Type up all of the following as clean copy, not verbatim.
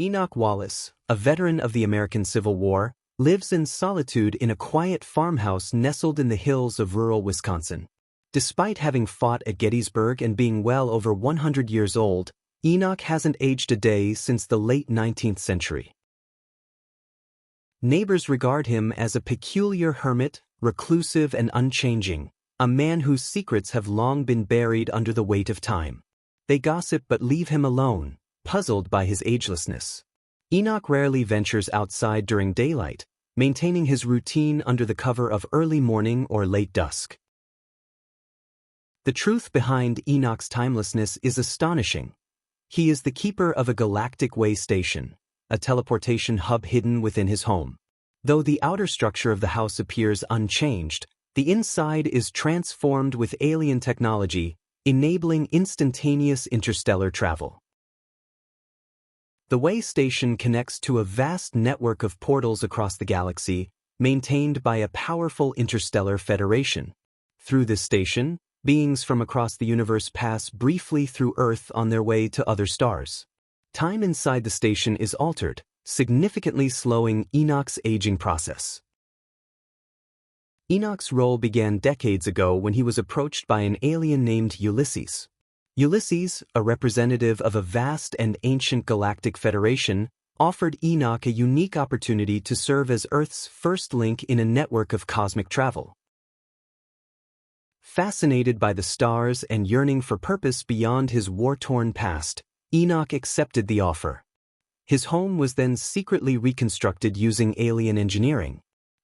Enoch Wallace, a veteran of the American Civil War, lives in solitude in a quiet farmhouse nestled in the hills of rural Wisconsin. Despite having fought at Gettysburg and being well over 100 years old, Enoch hasn't aged a day since the late 19th century. Neighbors regard him as a peculiar hermit, reclusive and unchanging, a man whose secrets have long been buried under the weight of time. They gossip but leave him alone, puzzled by his agelessness. Enoch rarely ventures outside during daylight, maintaining his routine under the cover of early morning or late dusk. The truth behind Enoch's timelessness is astonishing. He is the keeper of a galactic way station, a teleportation hub hidden within his home. Though the outer structure of the house appears unchanged, the inside is transformed with alien technology, enabling instantaneous interstellar travel. The way station connects to a vast network of portals across the galaxy, maintained by a powerful interstellar federation. Through this station, beings from across the universe pass briefly through Earth on their way to other stars. Time inside the station is altered, significantly slowing Enoch's aging process. Enoch's role began decades ago when he was approached by an alien named Ulysses. Ulysses, a representative of a vast and ancient galactic federation, offered Enoch a unique opportunity to serve as Earth's first link in a network of cosmic travel. Fascinated by the stars and yearning for purpose beyond his war-torn past, Enoch accepted the offer. His home was then secretly reconstructed using alien engineering.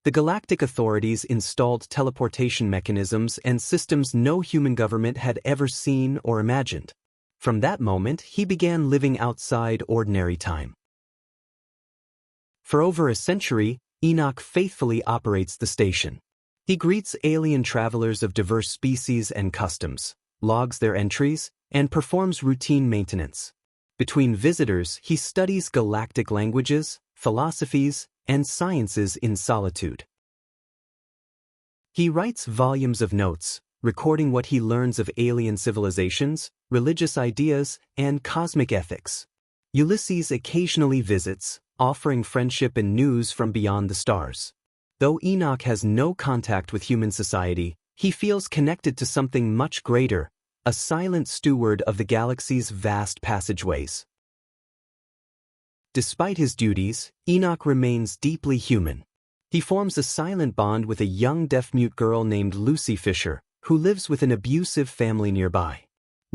The galactic authorities installed teleportation mechanisms and systems no human government had ever seen or imagined. From that moment, he began living outside ordinary time. For over a century, Enoch faithfully operates the station. He greets alien travelers of diverse species and customs, logs their entries, and performs routine maintenance. Between visitors, he studies galactic languages, philosophies, and sciences in solitude. He writes volumes of notes, recording what he learns of alien civilizations, religious ideas, and cosmic ethics. Ulysses occasionally visits, offering friendship and news from beyond the stars. Though Enoch has no contact with human society, he feels connected to something much greater, a silent steward of the galaxy's vast passageways. Despite his duties, Enoch remains deeply human. He forms a silent bond with a young deaf-mute girl named Lucy Fisher, who lives with an abusive family nearby.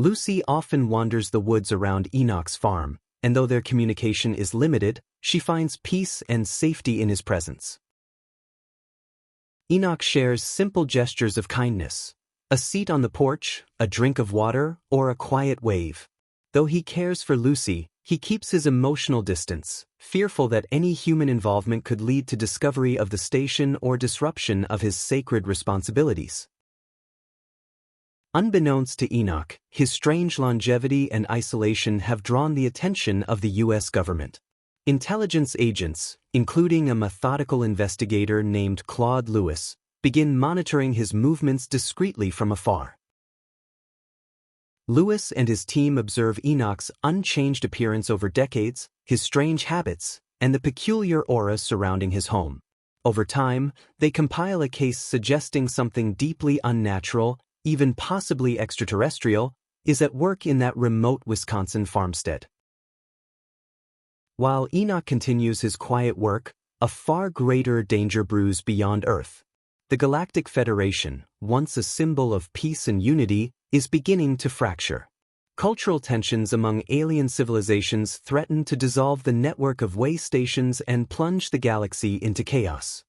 Lucy often wanders the woods around Enoch's farm, and though their communication is limited, she finds peace and safety in his presence. Enoch shares simple gestures of kindness, a seat on the porch, a drink of water, or a quiet wave. Though he cares for Lucy, he keeps his emotional distance, fearful that any human involvement could lead to discovery of the station or disruption of his sacred responsibilities. Unbeknownst to Enoch, his strange longevity and isolation have drawn the attention of the U.S. government. Intelligence agents, including a methodical investigator named Claude Lewis, begin monitoring his movements discreetly from afar. Lewis and his team observe Enoch's unchanged appearance over decades, his strange habits, and the peculiar aura surrounding his home. Over time, they compile a case suggesting something deeply unnatural, even possibly extraterrestrial, is at work in that remote Wisconsin farmstead. While Enoch continues his quiet work, a far greater danger brews beyond Earth. The Galactic Federation, once a symbol of peace and unity, is beginning to fracture. Cultural tensions among alien civilizations threaten to dissolve the network of way stations and plunge the galaxy into chaos.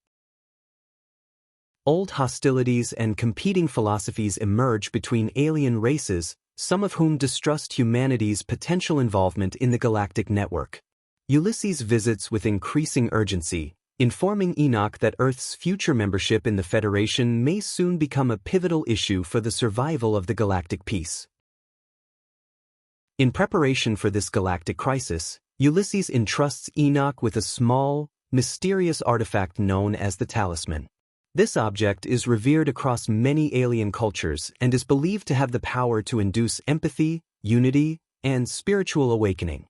Old hostilities and competing philosophies emerge between alien races, some of whom distrust humanity's potential involvement in the galactic network. Ulysses visits with increasing urgency, informing Enoch that Earth's future membership in the Federation may soon become a pivotal issue for the survival of the galactic peace. In preparation for this galactic crisis, Ulysses entrusts Enoch with a small, mysterious artifact known as the Talisman. This object is revered across many alien cultures and is believed to have the power to induce empathy, unity, and spiritual awakening.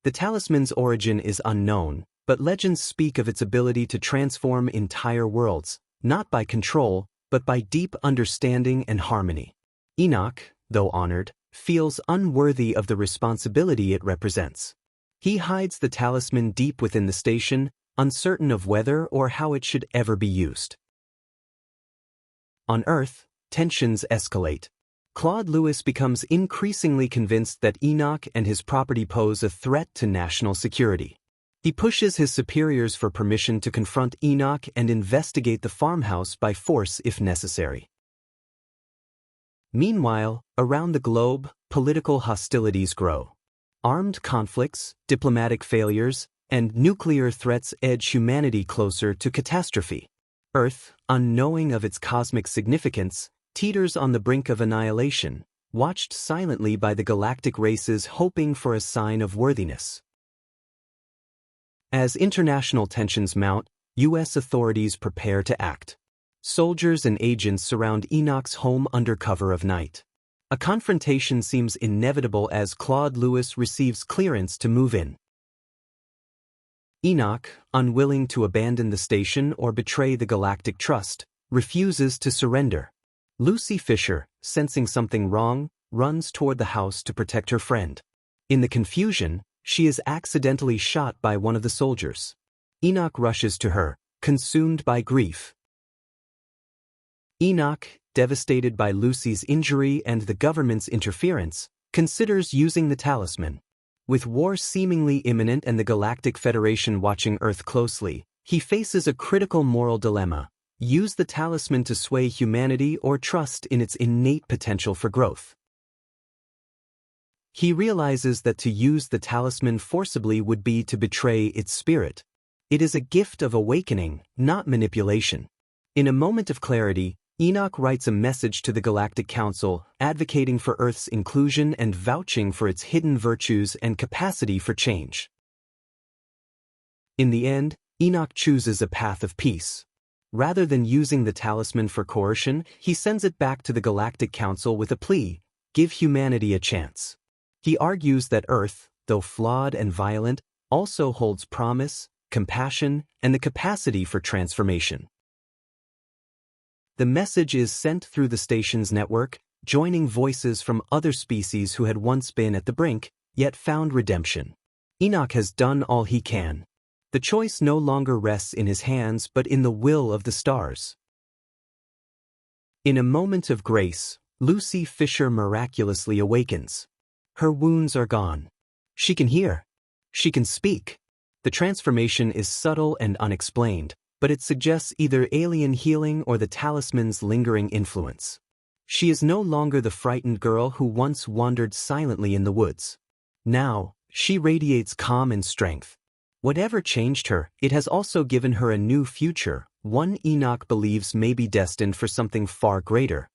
The talisman's origin is unknown, but legends speak of its ability to transform entire worlds, not by control, but by deep understanding and harmony. Enoch, though honored, feels unworthy of the responsibility it represents. He hides the talisman deep within the station, uncertain of whether or how it should ever be used. On Earth, tensions escalate. Claude Lewis becomes increasingly convinced that Enoch and his property pose a threat to national security. He pushes his superiors for permission to confront Enoch and investigate the farmhouse by force if necessary. Meanwhile, around the globe, political hostilities grow. Armed conflicts, diplomatic failures, and nuclear threats edge humanity closer to catastrophe. Earth, unknowing of its cosmic significance, teeters on the brink of annihilation, watched silently by the galactic races hoping for a sign of worthiness. As international tensions mount, U.S. authorities prepare to act. Soldiers and agents surround Enoch's home under cover of night. A confrontation seems inevitable as Claude Lewis receives clearance to move in. Enoch, unwilling to abandon the station or betray the galactic trust, refuses to surrender. Lucy Fisher, sensing something wrong, runs toward the house to protect her friend. In the confusion, she is accidentally shot by one of the soldiers. Enoch rushes to her, consumed by grief. Enoch, devastated by Lucy's injury and the government's interference, considers using the talisman. With war seemingly imminent and the Galactic Federation watching Earth closely, he faces a critical moral dilemma: use the talisman to sway humanity or trust in its innate potential for growth. He realizes that to use the talisman forcibly would be to betray its spirit. It is a gift of awakening, not manipulation. In a moment of clarity, Enoch writes a message to the Galactic Council, advocating for Earth's inclusion and vouching for its hidden virtues and capacity for change. In the end, Enoch chooses a path of peace. Rather than using the talisman for coercion, he sends it back to the Galactic Council with a plea: give humanity a chance. He argues that Earth, though flawed and violent, also holds promise, compassion, and the capacity for transformation. The message is sent through the station's network, joining voices from other species who had once been at the brink, yet found redemption. Enoch has done all he can. The choice no longer rests in his hands but in the will of the stars. In a moment of grace, Lucy Fisher miraculously awakens. Her wounds are gone. She can hear. She can speak. The transformation is subtle and unexplained, but it suggests either alien healing or the talisman's lingering influence. She is no longer the frightened girl who once wandered silently in the woods. Now, she radiates calm and strength. Whatever changed her, it has also given her a new future, one Enoch believes may be destined for something far greater.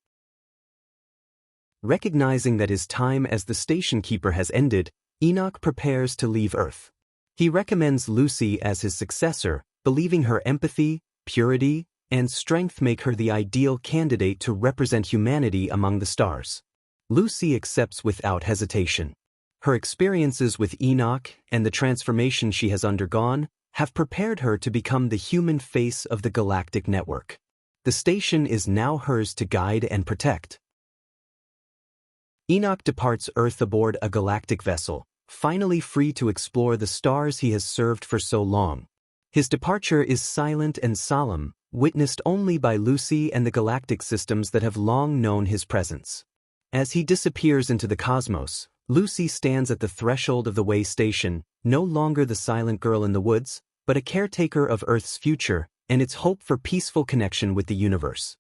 Recognizing that his time as the station keeper has ended, Enoch prepares to leave Earth. He recommends Lucy as his successor, believing her empathy, purity, and strength make her the ideal candidate to represent humanity among the stars. Lucy accepts without hesitation. Her experiences with Enoch and the transformation she has undergone have prepared her to become the human face of the galactic network. The station is now hers to guide and protect. Enoch departs Earth aboard a galactic vessel, finally free to explore the stars he has served for so long. His departure is silent and solemn, witnessed only by Lucy and the galactic systems that have long known his presence. As he disappears into the cosmos, Lucy stands at the threshold of the way station, no longer the silent girl in the woods, but a caretaker of Earth's future and its hope for peaceful connection with the universe.